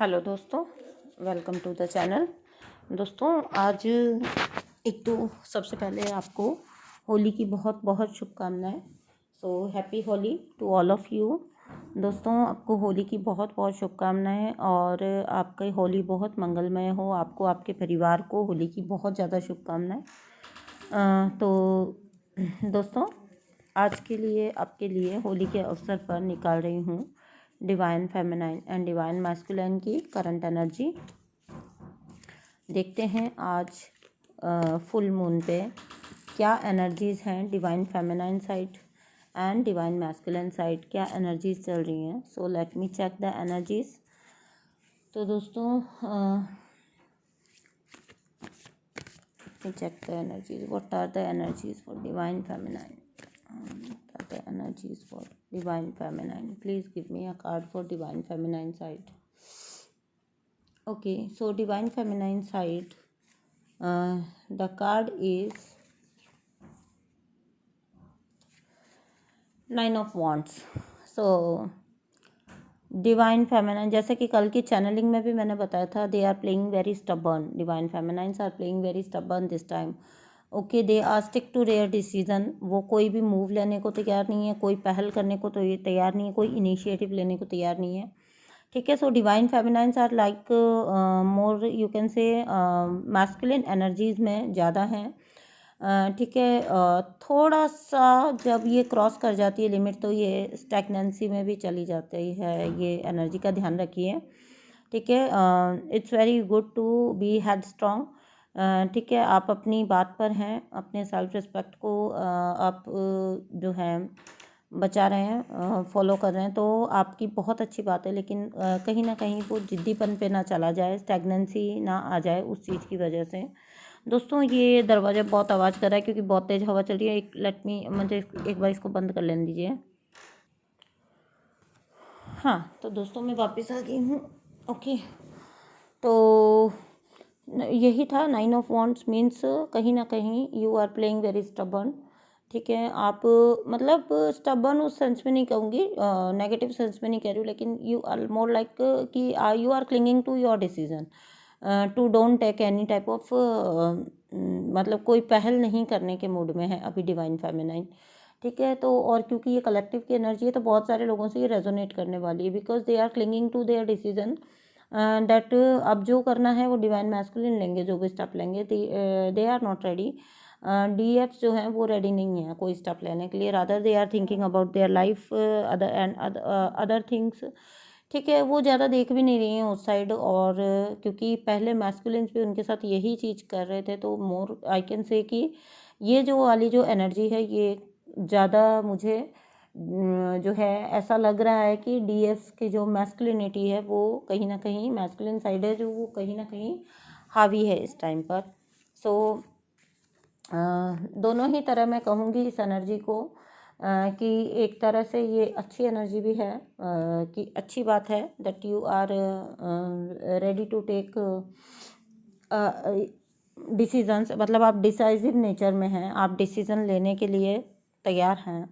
Hello दोस्तों, welcome to the channel. दोस्तों आज एक तो सबसे पहले आपको होली की बहुत बहुत शुभकामनाएं। So happy Holi to all of you. दोस्तों आपको होली की बहुत बहुत शुभकामनाएं और आपकी होली बहुत मंगलमय हो। आपको, आपके परिवार को होली की बहुत ज़्यादा शुभकामनाएं। तो दोस्तों आज के लिए आपके लिए होली के अवसर पर निकाल रही हूँ divine feminine and divine masculine की करंट एनर्जी। देखते हैं आज फुल मून पे क्या एनर्जीज़ हैं divine feminine side and divine masculine side, क्या एनर्जीज़ चल रही हैं। So let me check the energies. तो दोस्तों check the energies. What are the energies for divine feminine? What are the energies for divine feminine? Please give me a card for divine feminine side. Okay, so divine feminine side, the card is Nine of Wands. So divine feminine, जैसे कि कल की channelling में भी मैंने बताया था, they are playing very stubborn. Divine feminines are playing very stubborn this time. Okay, they are stick to their decision. वो कोई भी मूव लेने को तैयार नहीं है, कोई पहल करने को तो ये तैयार नहीं है, कोई इनिशिएटिव लेने को तैयार नहीं है। ठीक है, so divine feminines are like more you can say masculine energies में ज़्यादा हैं। ठीक है, थोड़ा सा जब ये क्रॉस कर जाती है लिमिट तो ये स्टैग्नेंसी में भी चली जाती है। ये एनर्जी का ध्यान रखिए। ठीक है, it's very good to be head strong. ठीक है, आप अपनी बात पर हैं, अपने सेल्फ रिस्पेक्ट को आप जो है बचा रहे हैं, फॉलो कर रहे हैं, तो आपकी बहुत अच्छी बात है। लेकिन कहीं ना कहीं वो जिद्दीपन पे ना चला जाए, स्टैग्नेंसी ना आ जाए उस चीज़ की वजह से। दोस्तों ये दरवाज़ा बहुत आवाज़ कर रहा है क्योंकि बहुत तेज़ हवा चल रही है। मुझे एक बार इसको बंद कर लेने दीजिए। हाँ, तो दोस्तों मैं वापस आ गई हूँ। ओके, तो यही था। नाइन ऑफ वॉन्ड्स मीन्स कहीं ना कहीं you are playing very stubborn. ठीक है, आप मतलब स्टबर्न उस सेंस में नहीं कहूँगी, नेगेटिव सेंस में नहीं कह रही हूँ, लेकिन यू आर मोर लाइक कि you are clinging to your decision to don't take any type of, मतलब कोई पहल नहीं करने के मूड में है अभी डिवाइन फेमिनाइन। ठीक है, तो और क्योंकि ये कलेक्टिव की एनर्जी है तो बहुत सारे लोगों से ये रेजोनेट करने वाली है, because they are clinging to their decision that अब जो करना है वो डिवाइन मैस्कुलिन लेंगे, जो भी स्टेप लेंगे। They are not ready. DF जो हैं वो रेडी नहीं है कोई स्टेप लेने के लिए, rather they are thinking about their life other and other things. ठीक है, वो ज़्यादा देख भी नहीं रही हैं उस साइड। और क्योंकि पहले मैस्कुलिन्स भी उनके साथ यही चीज़ कर रहे थे, तो मोर आई कैन से कि ये जो वाली जो एनर्जी है ये ज़्यादा मुझे जो है ऐसा लग रहा है कि डीएफ की जो मैस्कुलिनिटी है वो कहीं ना कहीं, मैस्कुलिन साइड है जो, वो कहीं ना कहीं हावी है इस टाइम पर। सो दोनों ही तरह मैं कहूँगी इस एनर्जी को, कि एक तरह से ये अच्छी एनर्जी भी है, कि अच्छी बात है that you are ready to take decisions. मतलब आप डिसाइसिव नेचर में हैं, आप डिसीज़न लेने के लिए तैयार हैं।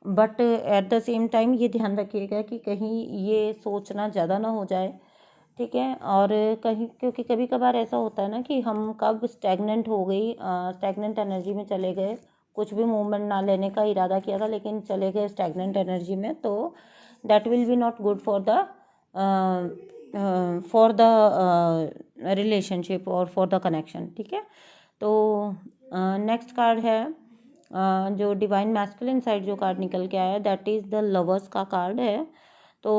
But at the same time ये ध्यान रखिएगा कि कहीं ये सोचना ज़्यादा ना हो जाए। ठीक है, और कहीं क्योंकि कभी कभार ऐसा होता है ना कि हम कब स्टैग्नेंट हो गई, स्टैग्नेंट एनर्जी में चले गए, कुछ भी मूवमेंट ना लेने का इरादा किया था लेकिन चले गए स्टैग्नेंट एनर्जी में, तो that will be not good for the relationship और फॉर द कनेक्शन। ठीक है, तो नेक्स्ट कार्ड है जो डिवाइन मैस्कुलिन साइड जो कार्ड निकल के आया, दैट इज़ द लवर्स का कार्ड है। तो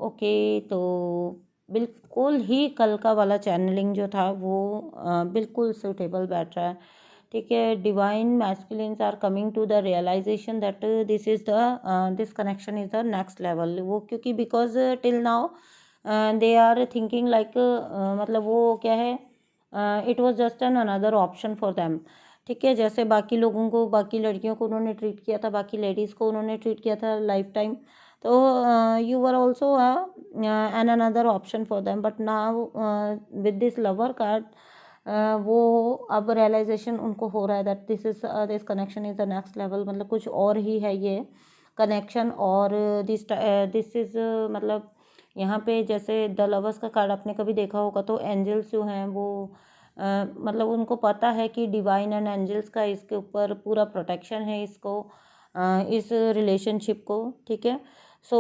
ओके, तो बिल्कुल ही कल का वाला चैनलिंग जो था वो बिल्कुल सूटेबल बैठ रहा है। ठीक है, divine masculines are coming to the realization that this connection is the next level. वो क्योंकि because till now they are thinking like, मतलब वो क्या है, it was just an another option for them. ठीक है, जैसे बाकी लोगों को, बाकी लड़कियों को उन्होंने ट्रीट किया था, बाकी लेडीज़ को उन्होंने ट्रीट किया था लाइफ टाइम, तो you were also an another option for them. But now with this lover card वो अब रियलाइजेशन उनको हो रहा है that this connection is the next level. मतलब कुछ और ही है ये कनेक्शन, और दिस इज़ मतलब यहाँ पे जैसे द लवर्स का कार्ड आपने कभी देखा होगा तो एंजल्स जो हैं वो मतलब उनको पता है कि डिवाइन एंड एंजल्स का इसके ऊपर पूरा प्रोटेक्शन है इसको इस रिलेशनशिप को, ठीक है। सो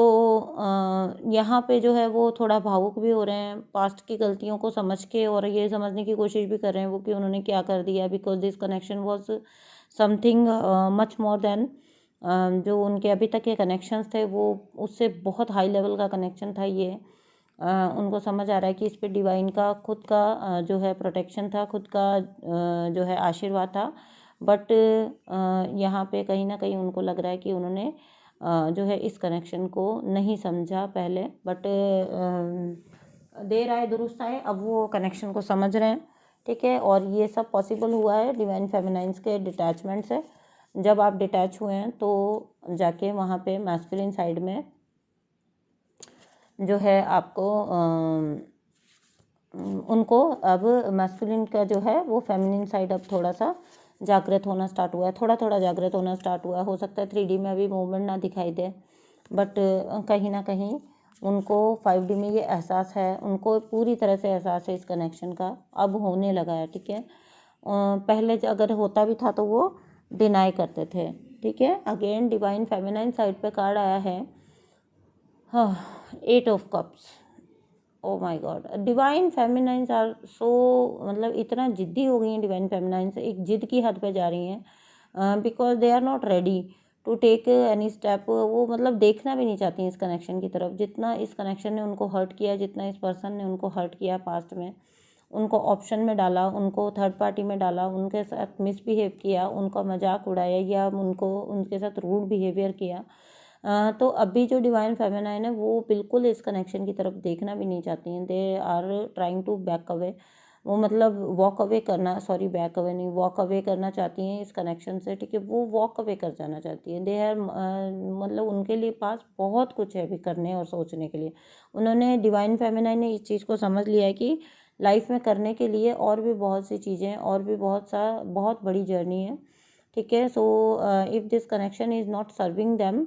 यहाँ पे जो है वो थोड़ा भावुक भी हो रहे हैं पास्ट की गलतियों को समझ के, और ये समझने की कोशिश भी कर रहे हैं वो कि उन्होंने क्या कर दिया, because this connection was something much more than जो उनके अभी तक के कनेक्शंस थे वो उससे बहुत हाई लेवल का कनेक्शन था ये। उनको समझ आ रहा है कि इस पे डिवाइन का खुद का जो है प्रोटेक्शन था, खुद का जो है आशीर्वाद था, बट यहाँ पे कहीं ना कहीं उनको लग रहा है कि उन्होंने जो है इस कनेक्शन को नहीं समझा पहले, बट देर आए दुरुस्त आए, अब वो कनेक्शन को समझ रहे हैं, ठीक है। और ये सब पॉसिबल हुआ है डिवाइन फेमिनाइंस के डिटैचमेंट से। जब आप डिटैच हुए हैं तो जाके वहाँ पे मैस्कुलिन साइड में जो है आपको उनको अब मैस्कुलिन का जो है वो फेमिनिन साइड अब थोड़ा सा जागृत होना स्टार्ट हुआ है, थोड़ा थोड़ा जागृत होना स्टार्ट हुआ है। हो सकता है 3D में अभी मूवमेंट ना दिखाई दे, बट कहीं ना कहीं उनको 5D में ये एहसास है, उनको पूरी तरह से एहसास है इस कनेक्शन का, अब होने लगा है, ठीक है। पहले अगर होता भी था तो वो डिनाई करते थे, ठीक है। अगेन डिवाइन फेमिनाइन साइड पे कार्ड आया है, हाँ, 8 of cups. Oh my god, divine feminines are so, मतलब इतना जिद्दी हो गई हैं डिवाइन फेमिनाइंस, एक जिद की हद पे जा रही हैं, because they are not ready to take any step. वो मतलब देखना भी नहीं चाहती हैं इस कनेक्शन की तरफ, जितना इस कनेक्शन ने उनको हर्ट किया, जितना इस पर्सन ने उनको हर्ट किया पास्ट में, उनको ऑप्शन में डाला, उनको थर्ड पार्टी में डाला, उनके साथ मिसबिहेव किया, उनका मजाक उड़ाया या उनको उनके साथ रूड बिहेवियर किया। तो अभी जो डिवाइन फेमिनाइन है वो बिल्कुल इस कनेक्शन की तरफ देखना भी नहीं चाहती हैं, they are trying to back away. वो मतलब वॉक अवे करना, सॉरी बैक अवे नहीं, वॉक अवे करना चाहती हैं इस कनेक्शन से, ठीक है। वो वॉक अवे कर जाना चाहती हैं, दे आर मतलब उनके लिए पास बहुत कुछ है अभी करने और सोचने के लिए। उन्होंने डिवाइन फेमिनाइन ने इस चीज़ को समझ लिया है कि लाइफ में करने के लिए और भी बहुत सी चीज़ें, और भी बहुत बड़ी जर्नी है, ठीक है। So if this connection is not serving them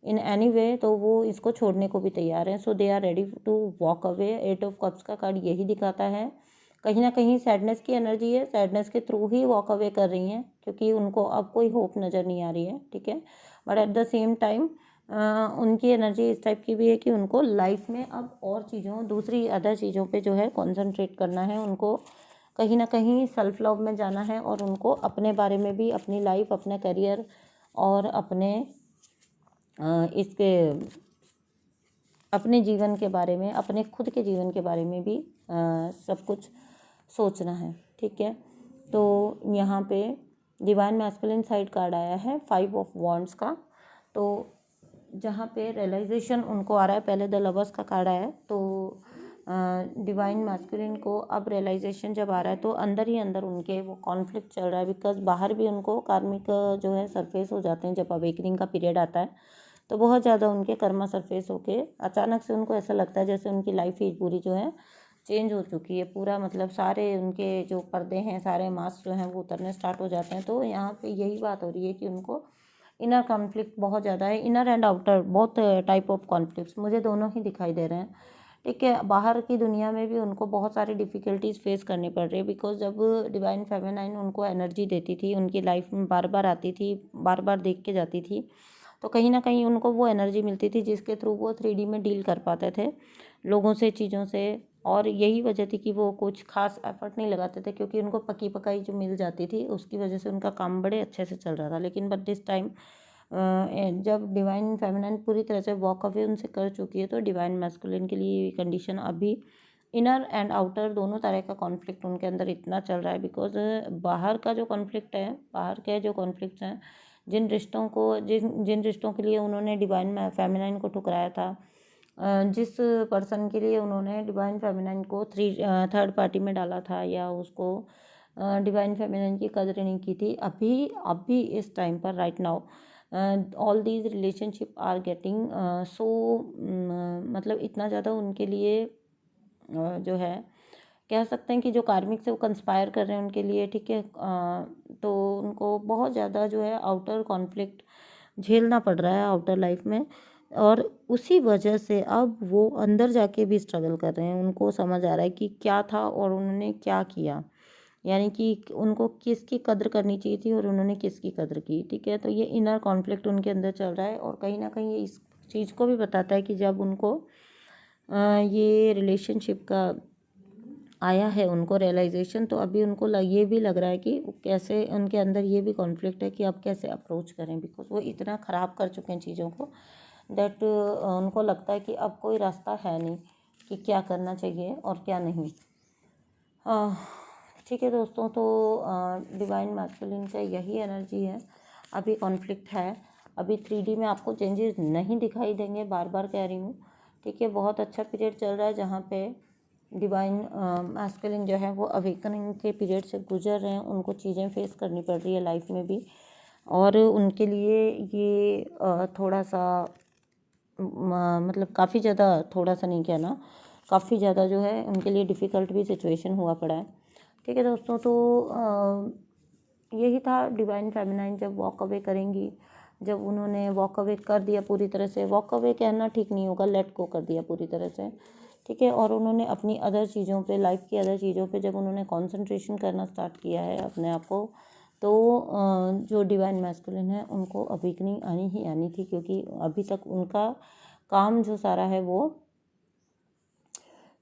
in any way, तो वो इसको छोड़ने को भी तैयार हैं। So they are ready to walk away. 8 of cups का कार्ड यही दिखाता है, कहीं ना कहीं सैडनेस की एनर्जी है, सैडनेस के थ्रू ही वॉक अवे कर रही हैं क्योंकि उनको अब कोई होप नज़र नहीं आ रही है, ठीक है। But at the same time उनकी एनर्जी इस टाइप की भी है कि उनको लाइफ में अब और चीज़ों, दूसरी अदर चीज़ों पे जो है कॉन्सेंट्रेट करना है, उनको कहीं ना कहीं सेल्फ लव में जाना है, और उनको अपने बारे में भी, अपनी लाइफ, अपने करियर और इसके अपने जीवन के बारे में, अपने खुद के जीवन के बारे में भी सब कुछ सोचना है, ठीक है। तो यहाँ पे डिवाइन मैस्कुलिन साइड कार्ड आया है 5 ऑफ वॉन्ड्स का, तो जहाँ पे रियलाइजेशन उनको आ रहा है, पहले द लवर्स का कार्ड आया है, तो डिवाइन मैस्कुलिन को अब रियलाइजेशन जब आ रहा है तो अंदर ही अंदर उनके वो कॉन्फ्लिक्ट चल रहा है, बिकॉज बाहर भी उनको कार्मिक जो है सरफेस हो जाते हैं जब अवेकनिंग का पीरियड आता है, तो बहुत ज़्यादा उनके कर्मा सरफेस होके अचानक से उनको ऐसा लगता है जैसे उनकी लाइफ ही पूरी जो है चेंज हो चुकी है, पूरा मतलब सारे उनके जो पर्दे हैं, सारे मास्क जो हैं वो उतरने स्टार्ट हो जाते हैं। तो यहाँ पे यही बात हो रही है कि उनको इनर कॉन्फ्लिक्ट बहुत ज़्यादा है, इनर एंड आउटर बहुत टाइप ऑफ कॉन्फ्लिक्ट्स मुझे दोनों ही दिखाई दे रहे हैं, ठीक है। बाहर की दुनिया में भी उनको बहुत सारी डिफ़िकल्टीज फेस करनी पड़ रही है, बिकॉज जब डिवाइन फेमिनाइन उनको एनर्जी देती थी, उनकी लाइफ में बार बार आती थी, बार बार देख के जाती थी, तो कहीं ना कहीं उनको वो एनर्जी मिलती थी जिसके थ्रू वो 3D में डील कर पाते थे लोगों से, चीज़ों से, और यही वजह थी कि वो कुछ खास एफर्ट नहीं लगाते थे क्योंकि उनको पकी पकाई जो मिल जाती थी उसकी वजह से उनका काम बड़े अच्छे से चल रहा था। लेकिन बट दिस टाइम जब डिवाइन फेमिनाइन पूरी तरह से वॉक अवे उनसे कर चुकी है, तो डिवाइन मैस्कुलिन के लिए कंडीशन अभी इनर एंड आउटर दोनों तरह का कॉन्फ्लिक्ट उनके अंदर इतना चल रहा है, बिकॉज बाहर का जो कॉन्फ्लिक्ट है, बाहर के जो कॉन्फ्लिक्ट्स हैं, जिन जिन रिश्तों के लिए उन्होंने डिवाइन फेमिनाइन को ठुकराया था, जिस पर्सन के लिए उन्होंने डिवाइन फेमिनाइन को थर्ड पार्टी में डाला था या उसको डिवाइन फेमिनाइन की कदर नहीं की थी, अभी इस टाइम पर right now all these relationship are getting so, मतलब इतना ज़्यादा उनके लिए जो है कह सकते हैं कि जो कार्मिक से वो कंस्पायर कर रहे हैं उनके लिए, ठीक है। तो उनको बहुत ज़्यादा जो है आउटर कॉन्फ्लिक्ट झेलना पड़ रहा है आउटर लाइफ में, और उसी वजह से अब वो अंदर जाके भी स्ट्रगल कर रहे हैं। उनको समझ आ रहा है कि क्या था और उन्होंने क्या किया, यानी कि उनको किसकी कद्र करनी चाहिए थी और उन्होंने किसकी कद्र की। ठीक है, तो ये इनर कॉन्फ्लिक्ट उनके अंदर चल रहा है और कहीं ना कहीं ये इस चीज़ को भी बताता है कि जब उनको ये रिलेशनशिप का आया है उनको रियलाइजेशन, तो अभी उनको ये भी लग रहा है कि कैसे उनके अंदर ये भी कॉन्फ्लिक्ट है कि अब कैसे अप्रोच करें, बिकॉज वो इतना ख़राब कर चुके हैं चीज़ों को दैट उनको लगता है कि अब कोई रास्ता है नहीं कि क्या करना चाहिए और क्या नहीं। ठीक है दोस्तों, तो डिवाइन मैस्कुलिन का यही एनर्जी है। अभी कॉन्फ्लिक्ट है, अभी 3D में आपको चेंजेस नहीं दिखाई देंगे, बार बार कह रही हूँ। ठीक है, बहुत अच्छा पीरियड चल रहा है जहाँ पे डिवाइन मैस्कुलिन जो है वो अवेकनिंग के पीरियड से गुजर रहे हैं। उनको चीज़ें फेस करनी पड़ रही है लाइफ में भी, और उनके लिए ये थोड़ा सा मतलब काफ़ी ज़्यादा, थोड़ा सा नहीं कहना, काफ़ी ज़्यादा जो है उनके लिए डिफ़िकल्ट भी सिचुएशन हुआ पड़ा है। ठीक है दोस्तों, तो यही था डिवाइन फेमिनाइन जब वॉक अवे करेंगी, जब उन्होंने वॉक अवे कर दिया पूरी तरह से, वॉक अवे कहना ठीक नहीं होगा, लेट गो कर दिया पूरी तरह से। ठीक है, और उन्होंने अपनी अदर चीज़ों पे, लाइफ की अदर चीज़ों पे जब उन्होंने कंसंट्रेशन करना स्टार्ट किया है अपने आप को, तो जो डिवाइन मैस्कुलिन है उनको अवेकनिंग आनी ही आनी थी, क्योंकि अभी तक उनका काम जो सारा है वो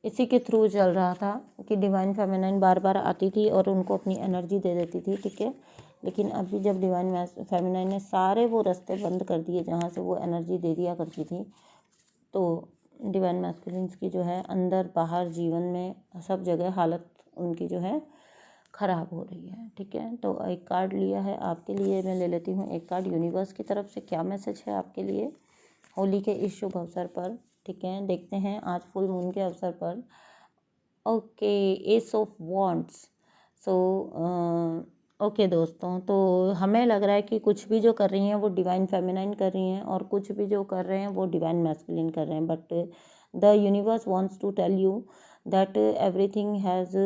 इसी के थ्रू चल रहा था कि डिवाइन फेमिनाइन बार बार आती थी और उनको अपनी एनर्जी दे देती थी। ठीक है, लेकिन अभी जब डिवाइन फेमिनाइन ने सारे वो रास्ते बंद कर दिए जहाँ से वो एनर्जी दे दिया करती थी, तो डिवाइन मैस्कुलिन्स की जो है अंदर बाहर जीवन में सब जगह हालत उनकी जो है ख़राब हो रही है। ठीक है, तो एक कार्ड लिया है आपके लिए, मैं ले लेती हूँ एक कार्ड। यूनिवर्स की तरफ से क्या मैसेज है आपके लिए होली के इस शुभ अवसर पर? ठीक है, देखते हैं आज फुल मून के अवसर पर। Okay, S of wands. So okay दोस्तों, तो हमें लग रहा है कि कुछ भी जो कर रही हैं वो डिवाइन फेमिनाइन कर रही हैं और कुछ भी जो कर रहे हैं वो डिवाइन मैस्कुलिन कर रहे हैं, but the universe wants to tell you that everything has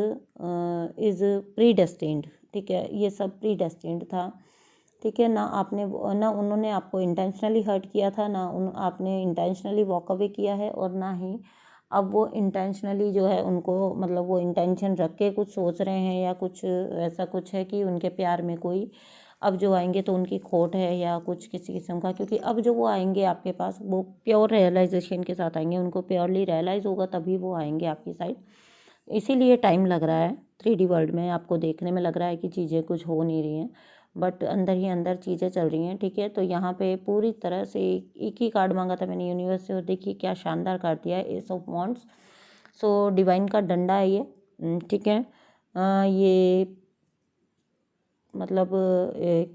is predestined. ठीक है, ये सब प्री डेस्टिन्ड था। ठीक है, ना उन्होंने आपको इंटेंशनली हर्ट किया था, ना आपने इंटेंशनली वॉक अवे किया है, और ना ही अब वो इंटेंशनली जो है उनको, मतलब वो इंटेंशन रख के कुछ सोच रहे हैं या कुछ ऐसा कुछ है कि उनके प्यार में कोई अब जो आएंगे तो उनकी खोट है या कुछ किसी किस्म का, क्योंकि अब जो वो आएंगे आपके पास वो प्योर रियलाइजेशन के साथ आएंगे, उनको प्योरली रियलाइज़ होगा तभी वो आएंगे आपकी साइड। इसीलिए टाइम लग रहा है 3D वर्ल्ड में, आपको देखने में लग रहा है कि चीज़ें कुछ हो नहीं रही हैं, बट अंदर ही अंदर चीज़ें चल रही हैं। ठीक है, तो यहाँ पे पूरी तरह से एक ही कार्ड मांगा था मैंने यूनिवर्स से, और देखिए क्या शानदार कार्ड दिया है, S of wands. So divine का डंडा है ये। ठीक है, ये मतलब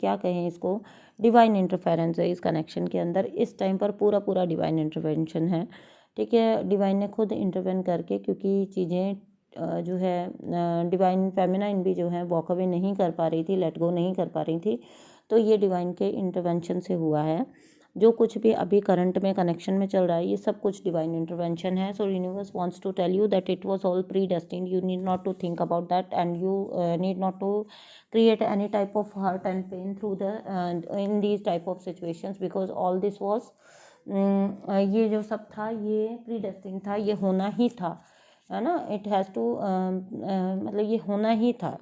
क्या कहें इसको, डिवाइन इंटरफेरेंस है इस कनेक्शन के अंदर। इस टाइम पर पूरा पूरा डिवाइन इंटरवेंशन है। ठीक है, डिवाइन ने खुद इंटरवेन करके, क्योंकि चीज़ें जो है डिवाइन फेमिनाइन भी जो है वॉक अवे नहीं कर पा रही थी, लेट गो नहीं कर पा रही थी, तो ये डिवाइन के इंटरवेंशन से हुआ है। जो कुछ भी अभी करंट में कनेक्शन में चल रहा है ये सब कुछ डिवाइन इंटरवेंशन है। So universe wants to tell you that it was all predestined, you need not to think about that, and you need not to create any type of hurt and pain through the in these type of situations, because all this was ये जो सब था ये predestined था, ये होना ही था, है ना। इट हैज़ टू मतलब ये होना ही था।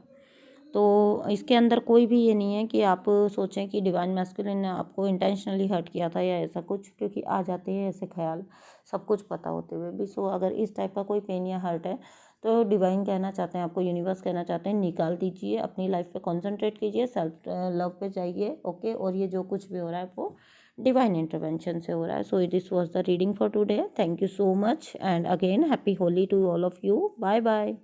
तो इसके अंदर कोई भी ये नहीं है कि आप सोचें कि डिवाइन मैस्कुलिन ने आपको इंटेंशनली हर्ट किया था या ऐसा कुछ, क्योंकि आ जाते हैं ऐसे ख्याल सब कुछ पता होते हुए भी। सो अगर इस टाइप का कोई पेन या हर्ट है तो डिवाइन कहना चाहते हैं आपको, यूनिवर्स कहना चाहते हैं निकाल दीजिए, अपनी लाइफ पे कंसंट्रेट कीजिए, सेल्फ लव पे जाइए। ओके, और ये जो कुछ भी हो रहा है वो डिवाइन इंटरवेंशन से हो रहा है। So this was the reading for today. Thank you so much and again happy Holi to all of you. Bye bye.